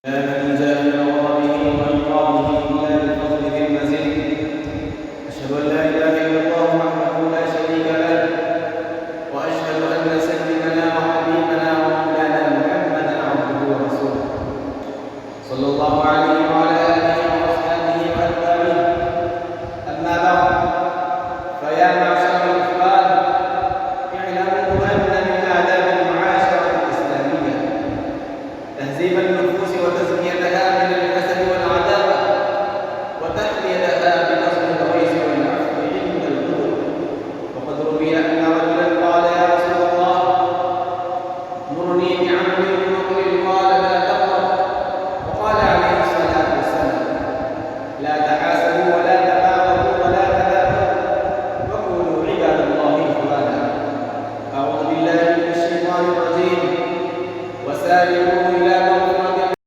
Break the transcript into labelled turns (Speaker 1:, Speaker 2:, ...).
Speaker 1: لا ميزان لغضبه وإكرامه إلا بفضله المزيد. أشهد أن لا إله إلا الله وحده لا شريك له، وأشهد أن سيدنا وحبيبنا ومولانا محمدا عبده ورسوله صلى الله عليه